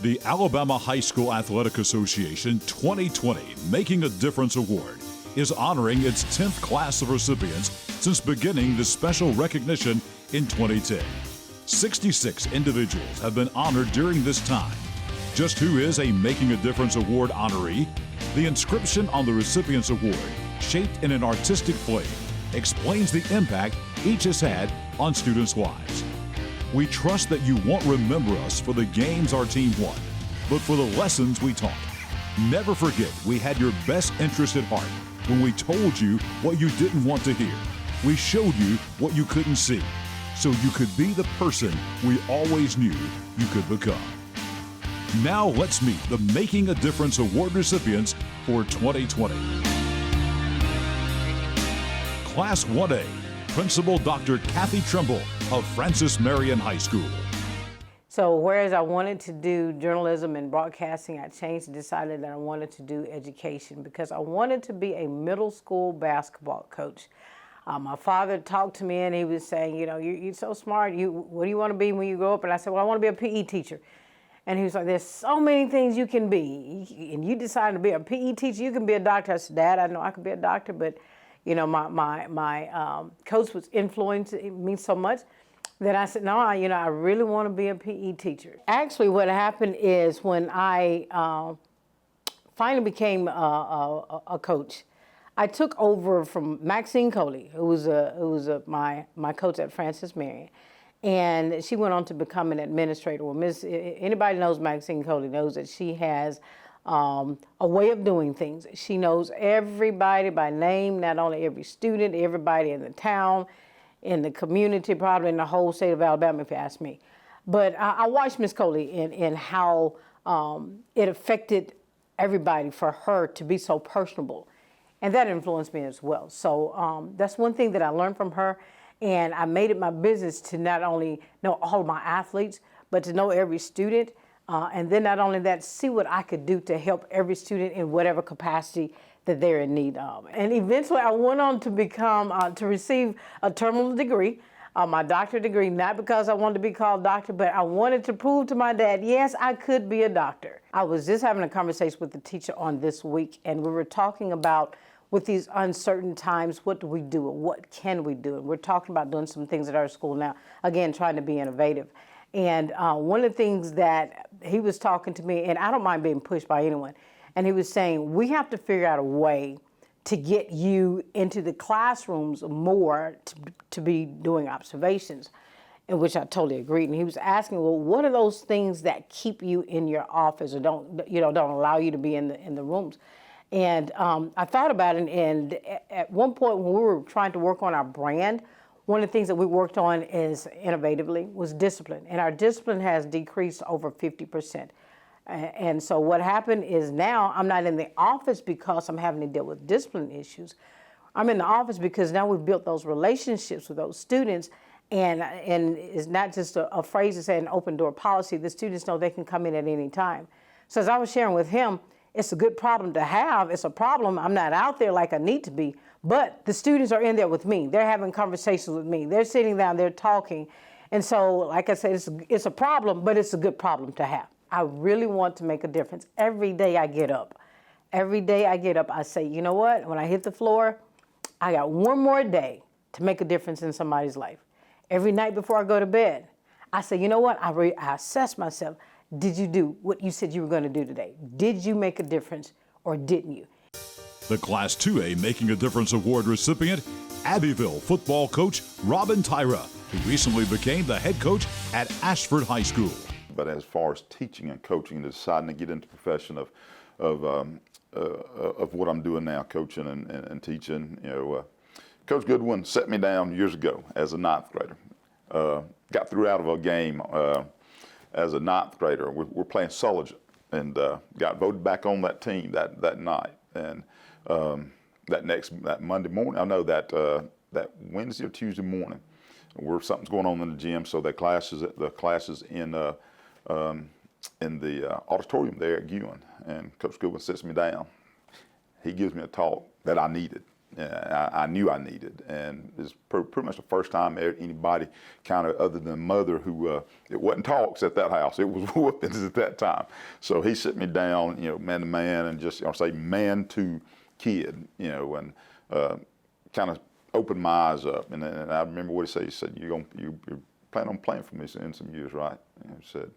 The Alabama High School Athletic Association 2020 Making a Difference Award is honoring its 10th class of recipients since beginning this special recognition in 2010. 66 individuals have been honored during this time. Just who is a Making a Difference Award honoree? The inscription on the recipient's award, shaped in an artistic flame, explains the impact each has had on students' lives. We trust that you won't remember us for the games our team won, but for the lessons we taught. Never forget we had your best interest at heart when we told you what you didn't want to hear. We showed you what you couldn't see, so you could be the person we always knew you could become. Now let's meet the Making a Difference Award recipients for 2020. Class 1A, Principal Dr. Kathy Trimble of Francis Marion High School. So whereas I wanted to do journalism and broadcasting, I changed and decided that I wanted to do education because I wanted to be a middle school basketball coach. My father talked to me and he was saying, you know, you're so smart. What do you want to be when you grow up? And I said, well, I want to be a PE teacher. And he was like, there's so many things you can be. And you decided to be a PE teacher, you can be a doctor. I said, Dad, I know I could be a doctor, but you know, my coach was influencing me so much that I said, no, I really want to be a PE teacher. Actually, what happened is when I finally became a coach, I took over from Maxine Coley, who was my coach at Francis Marion. And she went on to become an administrator. Well, anybody knows Maxine Coley knows that she has a way of doing things. She knows everybody by name, not only every student, everybody in the town, in the community, probably in the whole state of Alabama, if you ask me. But I watched Miss Coley in how it affected everybody for her to be so personable. And that influenced me as well. So that's one thing that I learned from her. And I made it my business to not only know all of my athletes, but to know every student. And then not only that, see what I could do to help every student in whatever capacity that they're in need of. And eventually I went on to become, to receive a terminal degree, my doctorate degree, not because I wanted to be called doctor, but I wanted to prove to my dad, yes, I could be a doctor. I was just having a conversation with the teacher on this week, and we were talking about with these uncertain times, what do we do and what can we do? And we're talking about doing some things at our school now, again, trying to be innovative. And one of the things that he was talking to me, and I don't mind being pushed by anyone, and he was saying, we have to figure out a way to get you into the classrooms more to be doing observations, in which I totally agreed. And he was asking, well, what are those things that keep you in your office or don't allow you to be in the rooms? And I thought about it, and at one point when we were trying to work on our brand, one of the things that we worked on is innovatively was discipline. And our discipline has decreased over 50%. And so what happened is now I'm not in the office because I'm having to deal with discipline issues. I'm in the office because now we've built those relationships with those students, and it's not just a phrase to say an open door policy. The students know they can come in at any time. So as I was sharing with him, it's a good problem to have. It's a problem. I'm not out there like I need to be, but the students are in there with me. They're having conversations with me. They're sitting down, they're talking. And so, like I said, it's a problem, but it's a good problem to have. I really want to make a difference. Every day I get up, I say, you know what? When I hit the floor, I got one more day to make a difference in somebody's life. Every night before I go to bed, I say, you know what? I assess myself. Did you do what you said you were going to do today? Did you make a difference or didn't you? The Class 2A Making a Difference Award recipient, Abbeville football coach Robin TYRA, who recently became the head coach at Ashford High School. But as far as teaching and coaching and deciding to get into the profession of what I'm doing now, coaching and teaching, Coach Goodwin set me down years ago as a 9th grader. Got threw out of a game as a 9th grader. We're playing Sullivan, and got voted back on that team that night. And that Monday morning, I know that Wednesday or Tuesday morning, something's going on in the gym. So the classes in the auditorium there at Ewan, and Coach Goodwin sits me down. He gives me a talk that I needed. I knew I needed, and it's pretty much the first time anybody kind of, other than mother, who it wasn't talks at that house, it was whoopings at that time. So he sit me down, man to man, and just say man to kid, and kind of opened my eyes up. And I remember what he said. He said, "You're planning on playing for me in some years, right?" And he said,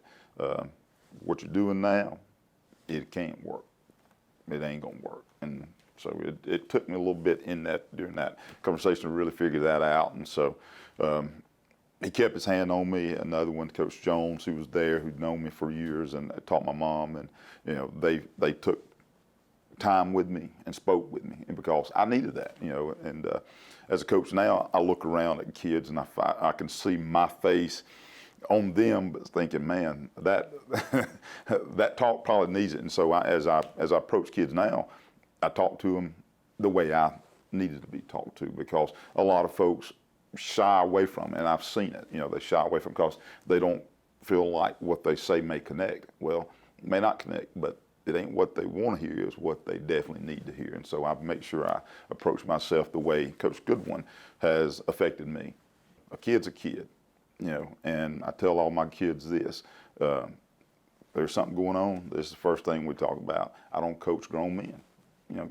"What you're doing now, it can't work. It ain't gonna work." And so it took me a little bit during that conversation to really figure that out. And so he kept his hand on me. Another one, Coach Jones, who was there, who'd known me for years and taught my mom, and they took time with me and spoke with me, and because I needed that, and as a coach now, I look around at kids and I can see my face on them, but thinking, man, that that talk probably needs it. And so as I approach kids now, I talk to them the way I needed to be talked to, because a lot of folks shy away from it, and I've seen it. They shy away from it because they don't feel like what they say may connect. Well, it may not connect, but it ain't what they want to hear, is what they definitely need to hear. And so I make sure I approach myself the way Coach Goodwin has affected me. A kid's a kid, and I tell all my kids this. There's something going on, this is the first thing we talk about. I don't coach grown men.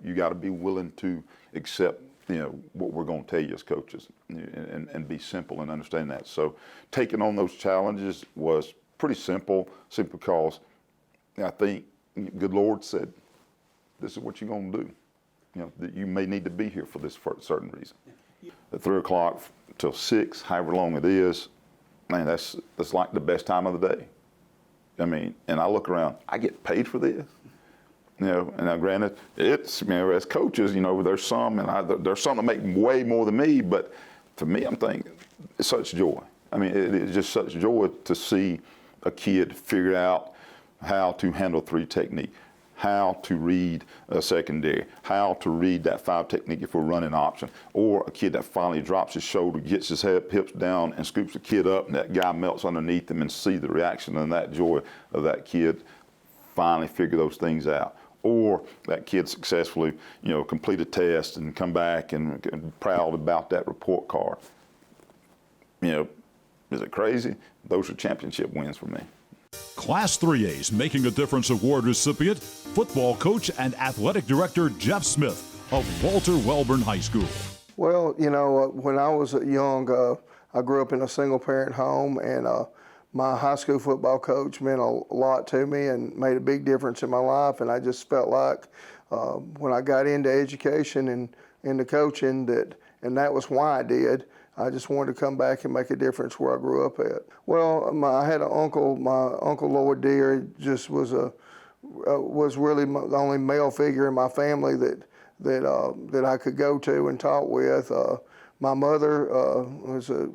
You got to be willing to accept, what we're going to tell you as coaches, and be simple and understand that. So taking on those challenges was pretty simple because I think good Lord said, this is what you're going to do. That you may need to be here for this certain reason. At 3 o'clock till 6, however long it is, man, that's like the best time of the day. I mean, and I look around, I get paid for this. And now granted, it's, as coaches, there's some, and there's some that make way more than me, but for me, I'm thinking, it's such joy. I mean, it is just such joy to see a kid figure out how to handle 3 technique, how to read a secondary, how to read that 5 technique if we're running option, or a kid that finally drops his shoulder, gets his hips down and scoops the kid up, and that guy melts underneath him, and see the reaction and that joy of that kid finally figure those things out. Or that kid successfully, complete a test and come back and proud about that report card. Is it crazy? Those are championship wins for me. Class 3A's Making a Difference Award recipient, football coach and athletic director Jeff Smith of Walter Welborn High School. Well, when I was young, I grew up in a single-parent home, and my high school football coach meant a lot to me and made a big difference in my life. And I just felt like when I got into education and into coaching, and that was why I did, I just wanted to come back and make a difference where I grew up at. Well, I had an uncle, my Uncle Lloyd Deere, just was really the only male figure in my family that I could go to and talk with. My mother was a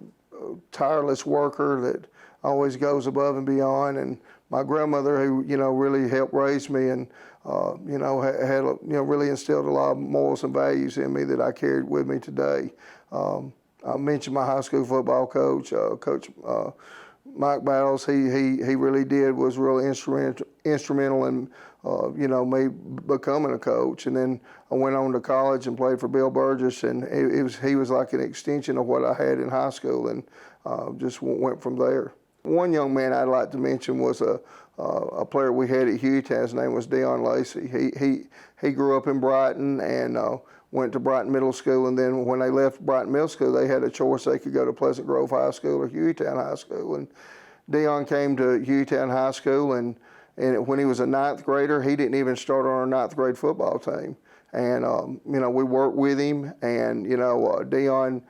tireless worker that always goes above and beyond, and my grandmother, who really helped raise me and had really instilled a lot of morals and values in me that I carried with me today. I mentioned my high school football coach, Coach Mike Battles. He really was real instrumental in me becoming a coach. And then I went on to college and played for Bill Burgess, and he was like an extension of what I had in high school, and just went from there. One young man I'd like to mention was a player we had at Hueytown. His name was Deion Lacey. He grew up in Brighton and went to Brighton Middle School, and then when they left Brighton Middle School, they had a choice. They could go to Pleasant Grove High School or Hueytown High School. And Deion came to Hueytown High School, and when he was a 9th grader, he didn't even start on our 9th grade football team. And we worked with him, and Deion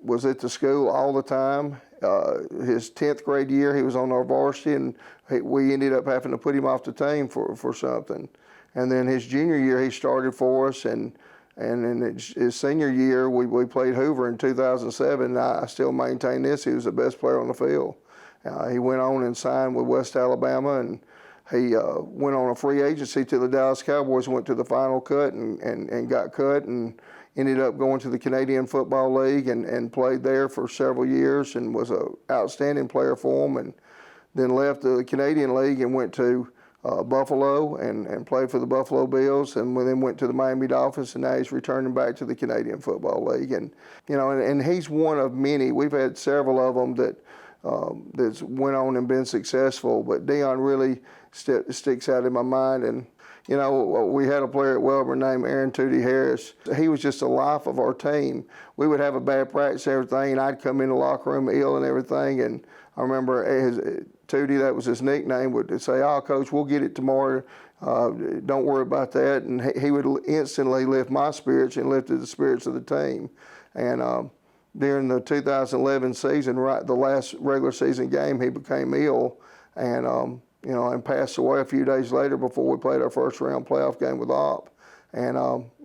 was at the school all the time. His 10th grade year, he was on our varsity, and we ended up having to put him off the team for something. And then his junior year, he started for us, and in his senior year, we played Hoover in 2007. I still maintain this. He was the best player on the field. He went on and signed with West Alabama, and he went on a free agency to the Dallas Cowboys, went to the final cut and got cut, and ended up going to the Canadian Football League and played there for several years and was an outstanding player for them, and then left the Canadian League and went to Buffalo and played for the Buffalo Bills, and then went to the Miami Dolphins, and now he's returning back to the Canadian Football League. And and he's one of many. We've had several of them that's went on and been successful, but Dion really sticks out in my mind. And we had a player at Wellborn named Aaron Tootie Harris. He was just the life of our team. We would have a bad practice and everything, and I'd come in the locker room ill and everything. And I remember Tootie, that was his nickname, would say, "Oh, Coach, we'll get it tomorrow. Don't worry about that." And he would instantly lift my spirits and lifted the spirits of the team. And during the 2011 season, right, the last regular season game, he became ill, and and passed away a few days later before we played our first round playoff game with Opp. And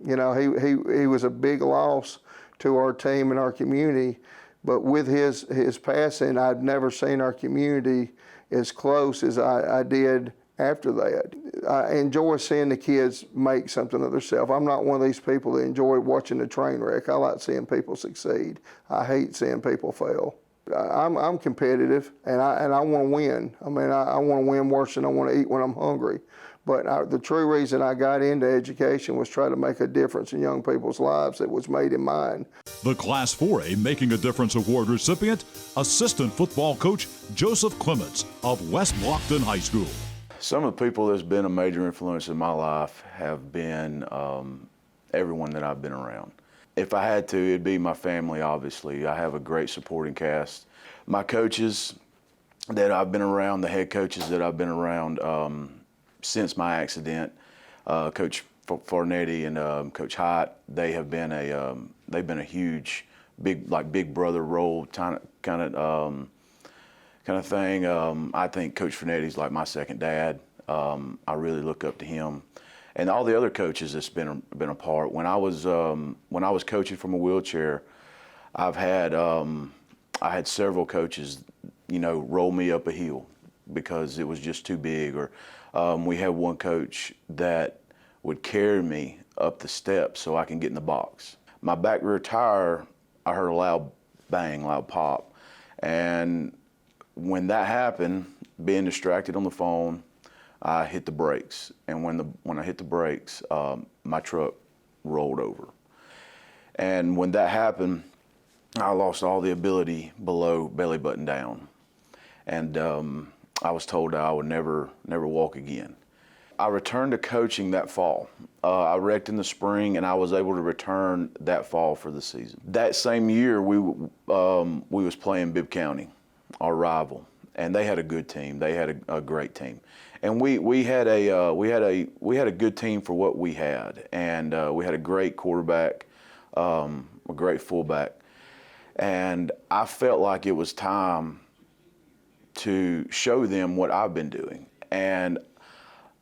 he was a big loss to our team and our community. But with his passing, I've never seen our community as close as I did after that. I enjoy seeing the kids make something of themselves. I'm not one of these people that enjoy watching a train wreck. I like seeing people succeed. I hate seeing people fail. I'm competitive, and I want to win. I mean, I want to win worse than I want to eat when I'm hungry. But the true reason I got into education was try to make a difference in young people's lives that was made in mine. The Class 4A Making a Difference Award recipient, assistant football coach Joseph Clements of West Blockton High School. Some of the people that's been a major influence in my life have been everyone that I've been around. If I had to, it'd be my family, obviously. I have a great supporting cast. My coaches that I've been around, the head coaches that I've been around since my accident, Coach Farnetti and Coach Hyatt, they have been a huge, big brother role kind of thing. I think Coach Farnetti's like my second dad. I really look up to him. And all the other coaches that's been a part. When I was coaching from a wheelchair, I had several coaches, roll me up a hill because it was just too big. Or we had one coach that would carry me up the steps so I can get in the box. My back rear tire, I heard a loud bang, loud pop, and when that happened, being distracted on the phone, I hit the brakes, and when I hit the brakes, my truck rolled over. And when that happened, I lost all the ability below belly button down, and I was told that I would never walk again. I returned to coaching that fall. I wrecked in the spring, and I was able to return that fall for the season. That same year, we was playing Bibb County, our rival, and they had a good team. They had a great team. And we had a good team for what we had, and we had a great quarterback, a great fullback, and I felt like it was time to show them what I've been doing. And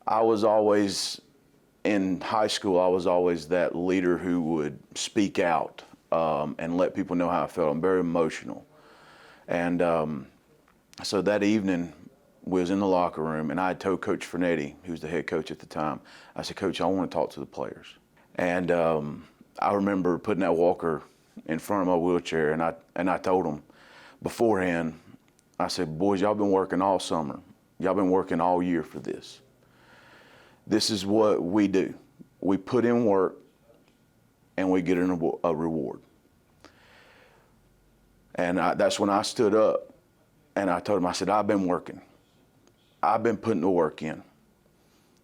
I was always in high school. I was always that leader who would speak out and let people know how I felt. I'm very emotional, and so that evening, we was in the locker room, and I had told Coach Farnetti, who was the head coach at the time, I said, "Coach, I want to talk to the players." And I remember putting that walker in front of my wheelchair, and I told them beforehand, I said, "Boys, y'all been working all summer. Y'all been working all year for this. This is what we do. We put in work, and we get a reward." And that's when I stood up, and I told them, I said, "I've been working. I've been putting the work in,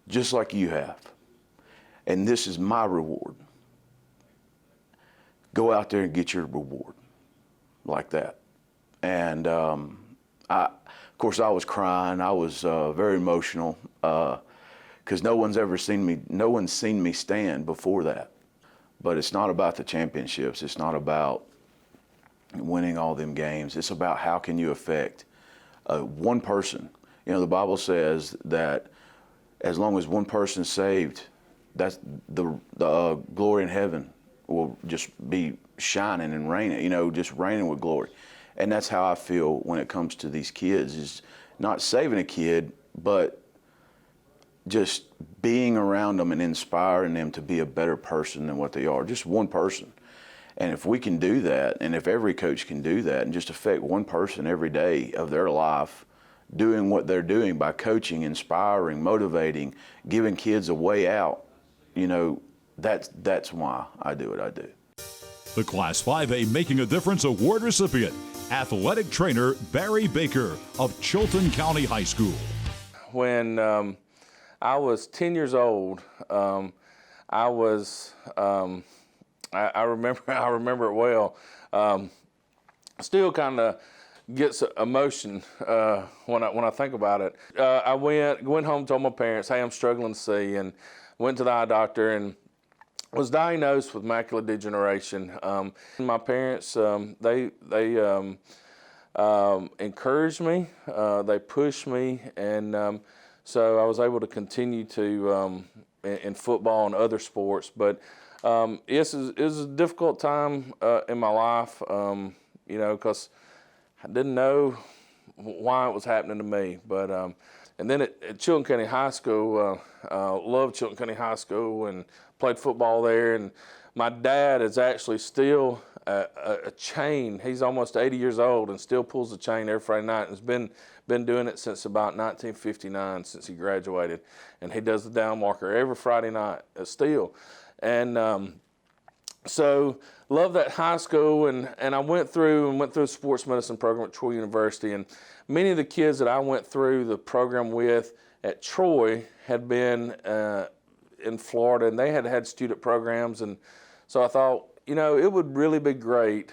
just like you have. And this is my reward. Go out there and get your reward," like that. And of course, I was crying. I was very emotional because no one's seen me stand before that. But it's not about the championships. It's not about winning all them games. It's about how can you affect one person. The Bible says that as long as one person's saved, that's the glory in heaven will just be shining and raining, just raining with glory. And that's how I feel when it comes to these kids, is not saving a kid, but just being around them and inspiring them to be a better person than what they are, just one person. And if we can do that, and if every coach can do that and just affect one person every day of their life, doing what they're doing by coaching, inspiring, motivating, giving kids a way out, you know, that's why I do what I do. The Class 5A Making a Difference Award recipient, athletic trainer Barry Baker of Chilton County High School. When I was 10 years old, I remember it well. Still kind of gets emotion when I think about it. I went home, told my parents, hey, I'm struggling to see, and went to the eye doctor and was diagnosed with macular degeneration. My parents, they encouraged me, they pushed me, and so I was able to continue to in football and other sports. But it was a difficult time in my life, you know, because I didn't know why it was happening to me. But and then at Chilton County High School, loved Chilton County High School and played football there. And my dad is actually still a chain. He's almost 80 years old and still pulls the chain every Friday night, and has been doing it since about 1959, since he graduated. And he does the down marker every Friday night still. And so love that high school, and I went through the sports medicine program at Troy University, and many of the kids that I went through the program with at Troy had been in Florida, and they had student programs. And so I thought, you know, it would really be great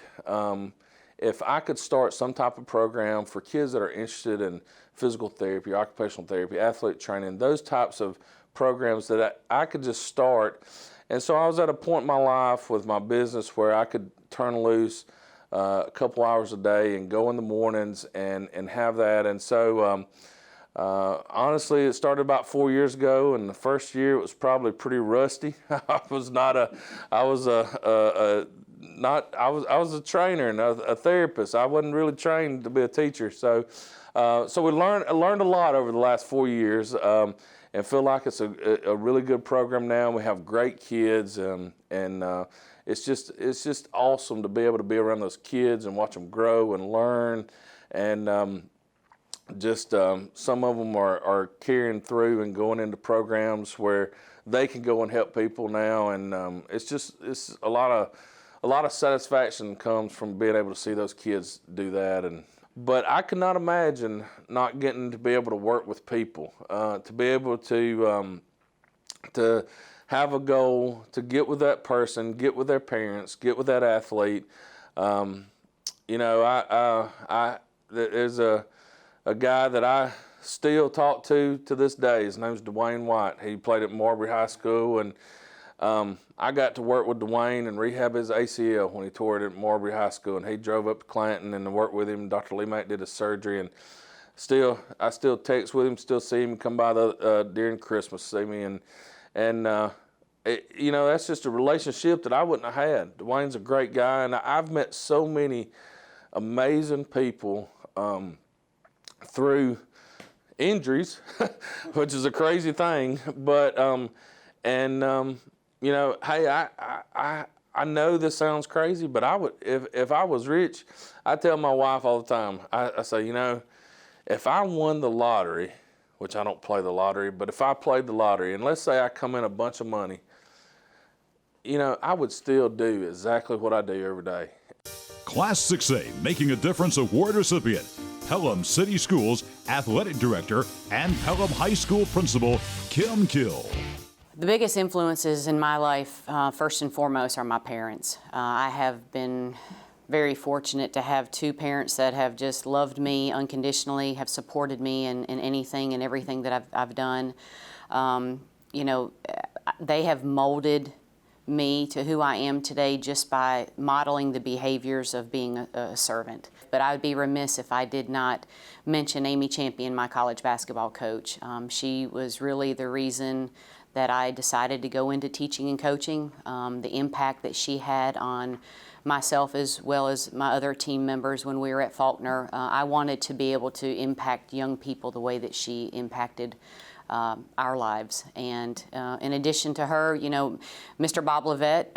if I could start some type of program for kids that are interested in physical therapy, occupational therapy, athletic training, those types of programs that I could just start. And so I was at a point in my life with my business where I could turn loose a couple hours a day and go in the mornings and have that. And so honestly, it started about 4 years ago, and the first year it was probably pretty rusty. I was a trainer and a therapist. I wasn't really trained to be a teacher. So we learned a lot over the last 4 years. And feel like it's a really good program now. We have great kids, and it's just awesome to be able to be around those kids and watch them grow and learn. And some of them are carrying through and going into programs where they can go and help people now. And it's a lot of satisfaction comes from being able to see those kids do that. But I could not imagine not getting to be able to work with people, to be able to have a goal, to get with that person, get with their parents, get with that athlete. You know, there's a guy that I still talk to this day. His name's Dwayne White. He played at Marbury High School, and I got to work with Dwayne and rehab his ACL when he tore it at Marbury High School, and he drove up to Clanton and worked with him. Dr. Lee Mack did his surgery, and I still text with him, still see him come by during Christmas, see me, you know, that's just a relationship that I wouldn't have had. Dwayne's a great guy, and I've met so many amazing people through injuries, which is a crazy thing, but you know, hey, I know this sounds crazy, but I would, if I was rich, I tell my wife all the time, I say, you know, if I won the lottery, which I don't play the lottery, but if I played the lottery, and let's say I come in a bunch of money, you know, I would still do exactly what I do every day. Class 6A Making a Difference Award recipient, Pelham City Schools Athletic Director and Pelham High School Principal, Kim KIEL. The biggest influences in my life, first and foremost, are my parents. I have been very fortunate to have two parents that have just loved me unconditionally, have supported me in anything and everything that I've done. You know, they have molded me to who I am today just by modeling the behaviors of being a servant. But I would be remiss if I did not mention Amy Champion, my college basketball coach. She was really the reason that I decided to go into teaching and coaching. The impact that she had on myself as well as my other team members when we were at Faulkner. I wanted to be able to impact young people the way that she impacted our lives. And in addition to her, you know, Mr. Bob Levette,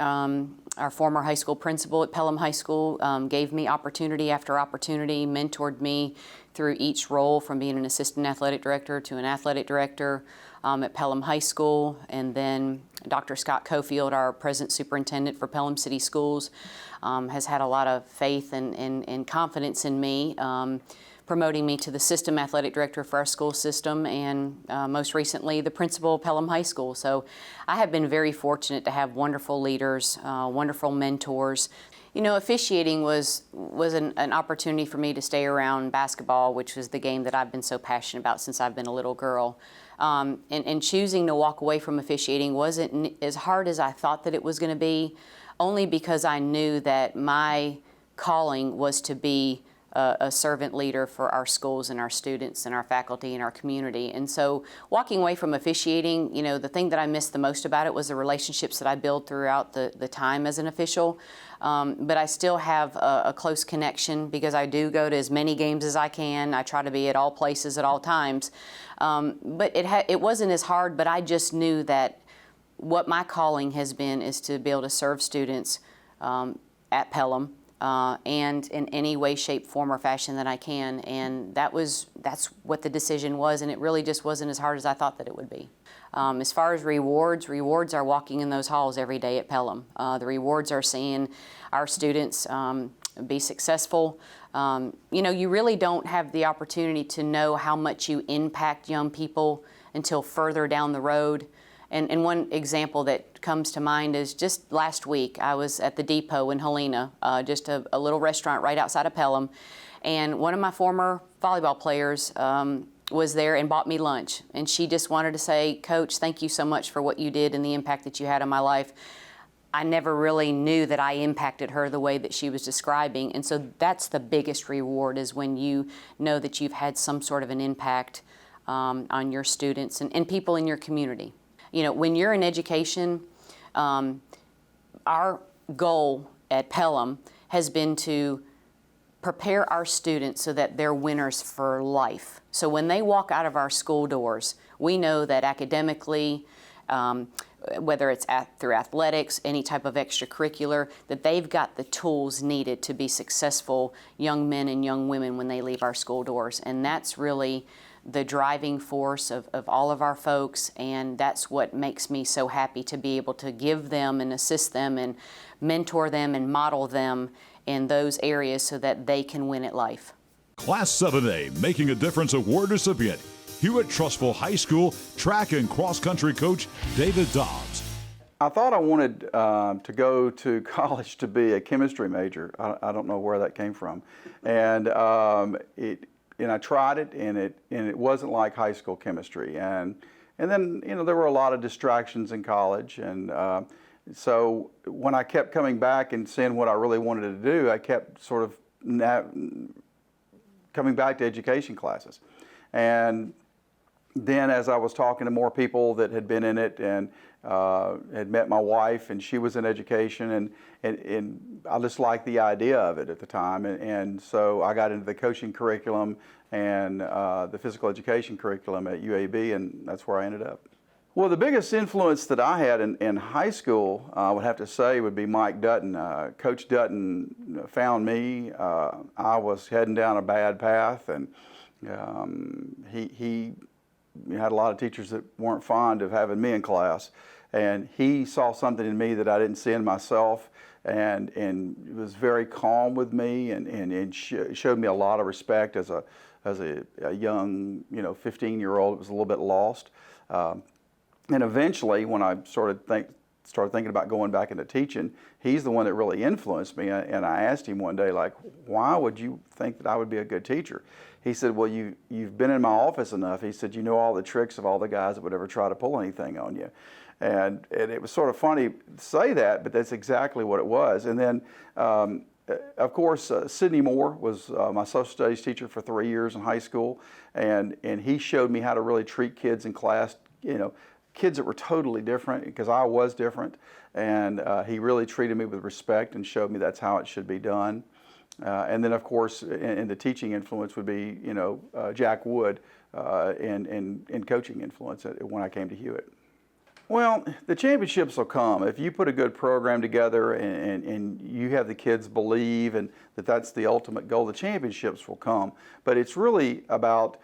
our former high school principal at Pelham High School, gave me opportunity after opportunity, mentored me through each role, from being an assistant athletic director to an athletic director at Pelham High School. And then Dr. Scott Cofield, our present superintendent for Pelham City Schools, has had a lot of faith and confidence in me, promoting me to the system athletic director for our school system, and most recently the principal of Pelham High School. So I have been very fortunate to have wonderful leaders, wonderful mentors. You know, officiating was an opportunity for me to stay around basketball, which was the game that I've been so passionate about since I've been a little girl. And choosing to walk away from officiating wasn't as hard as I thought that it was going to be, only because I knew that my calling was to be a servant leader for our schools and our students and our faculty and our community. And so walking away from officiating, you know, the thing that I missed the most about it was the relationships that I built throughout the time as an official. But I still have a close connection, because I do go to as many games as I can. I try to be at all places at all times. But it wasn't as hard, but I just knew that what my calling has been is to be able to serve students at Pelham, and in any way, shape, form, or fashion that I can. And that's what the decision was, and it really just wasn't as hard as I thought that it would be. As far as rewards are walking in those halls every day at Pelham. The rewards are seeing our students be successful. You know, you really don't have the opportunity to know how much you impact young people until further down the road. And one example that comes to mind is just last week, I was at the Depot in Helena, just a little restaurant right outside of Pelham, and one of my former volleyball players was there and bought me lunch. And she just wanted to say, "Coach, thank you so much for what you did and the impact that you had on my life." I never really knew that I impacted her the way that she was describing. And so that's the biggest reward, is when you know that you've had some sort of an impact on your students and people in your community. You know, when you're in education, our goal at Pelham has been to prepare our students so that they're winners for life. So when they walk out of our school doors, we know that academically, whether it's through athletics, any type of extracurricular, that they've got the tools needed to be successful young men and young women when they leave our school doors. And that's really the driving force of all of our folks, and that's what makes me so happy to be able to give them and assist them and mentor them and model them in those areas so that they can win at life. Class 7A Making a Difference Award recipient, Hewitt-Trussville High School track and cross-country coach David Dobbs. I thought I wanted to go to college to be a chemistry major. I don't know where that came from, and I tried it, and it wasn't like high school chemistry. And then, you know, there were a lot of distractions in college, and so when I kept coming back and seeing what I really wanted to do, I kept sort of coming back to education classes. And then as I was talking to more people that had been in it and had met my wife, and she was in education, and I just liked the idea of it at the time. And so I got into the coaching curriculum and the physical education curriculum at UAB, and that's where I ended up. Well, the biggest influence that I had in high school, I would have to say, would be Mike Dutton. Coach Dutton found me. I was heading down a bad path, and he had a lot of teachers that weren't fond of having me in class. And he saw something in me that I didn't see in myself, and was very calm with me, and showed me a lot of respect as a young, 15-year-old that was a little bit lost. And eventually, when I started thinking about going back into teaching, he's the one that really influenced me. And I asked him one day, like, why would you think that I would be a good teacher? He said, well, you've been in my office enough. He said, you know all the tricks of all the guys that would ever try to pull anything on you. And it was sort of funny to say that, but that's exactly what it was. And then, of course, Sidney Moore was my social studies teacher for 3 years in high school. And he showed me how to really treat kids in class, kids that were totally different, because I was different, and he really treated me with respect and showed me that's how it should be done. And then, of course, in the teaching influence would be, Jack Wood, in coaching influence when I came to Hewitt. Well, the championships will come. If you put a good program together and you have the kids believe and that's the ultimate goal, the championships will come. But it's really about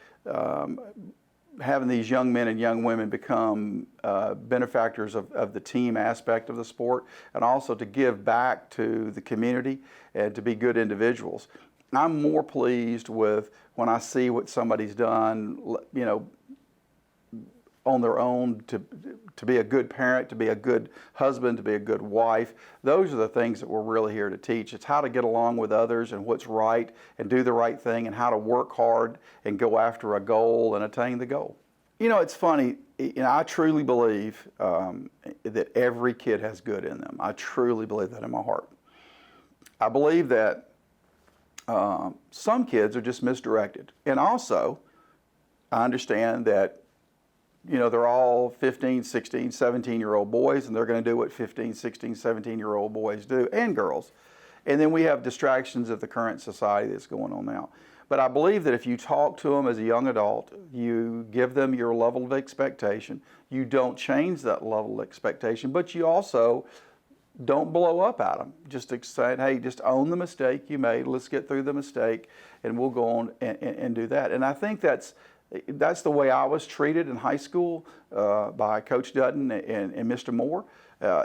having these young men and young women become benefactors of the team aspect of the sport, and also to give back to the community and to be good individuals. I'm more pleased with when I see what somebody's done, you know, on their own, to be a good parent, to be a good husband, to be a good wife. Those are the things that we're really here to teach. It's how to get along with others and what's right and do the right thing, and how to work hard and go after a goal and attain the goal. You know, it's funny, you know, I truly believe that every kid has good in them. I truly believe that in my heart. I believe that some kids are just misdirected. And also, I understand that, you know, they're all 15, 16, 17-year-old boys, and they're going to do what 15, 16, 17-year-old boys do, and girls. And then we have distractions of the current society that's going on now. But I believe that if you talk to them as a young adult, you give them your level of expectation, you don't change that level of expectation, but you also don't blow up at them. Just say, hey, just own the mistake you made, let's get through the mistake, and we'll go on and do that. And I think that's the way I was treated in high school by Coach Dutton and Mr. Moore,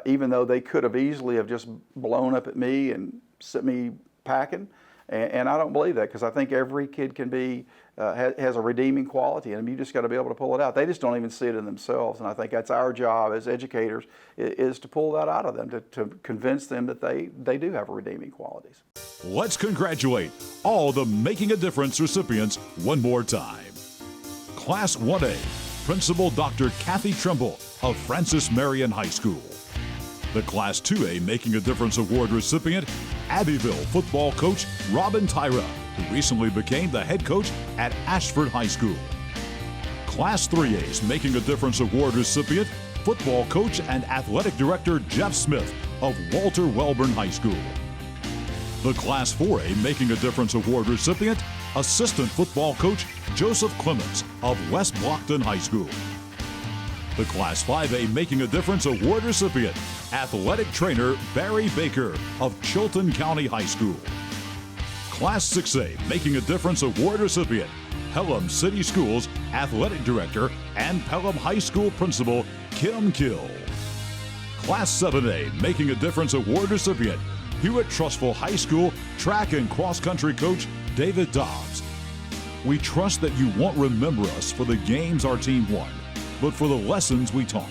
even though they could have easily have just blown up at me and sent me packing. And I don't believe that, because I think every kid can be, has a redeeming quality, and you just got to be able to pull it out. They just don't even see it in themselves, and I think that's our job as educators, is to pull that out of them, to convince them that they do have redeeming qualities. Let's congratulate all the Making a Difference recipients one more time. Class 1A, Principal Dr. Kathy Trimble of Francis Marion High School. The Class 2A Making a Difference Award recipient, Abbeville football coach Robin TYRA, who recently became the head coach at Ashford High School. Class 3A's Making a Difference Award recipient, football coach and athletic director Jeff Smith of Walter Welborn High School. The Class 4A Making a Difference Award recipient, assistant football coach Joseph Clements of West Blockton High School. The Class 5A Making a Difference Award recipient, athletic trainer Barry Baker of Chilton County High School. Class 6A Making a Difference Award recipient, Pelham City Schools athletic director and Pelham High School principal Kim KIEL. Class 7A Making a Difference Award recipient, Hewitt Trustful High School track and cross-country coach David Dobbs. We trust that you won't remember us for the games our team won, but for the lessons we taught.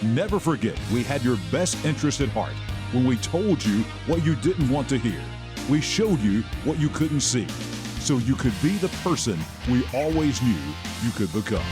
Never forget we had your best interest at heart when we told you what you didn't want to hear. We showed you what you couldn't see, so you could be the person we always knew you could become.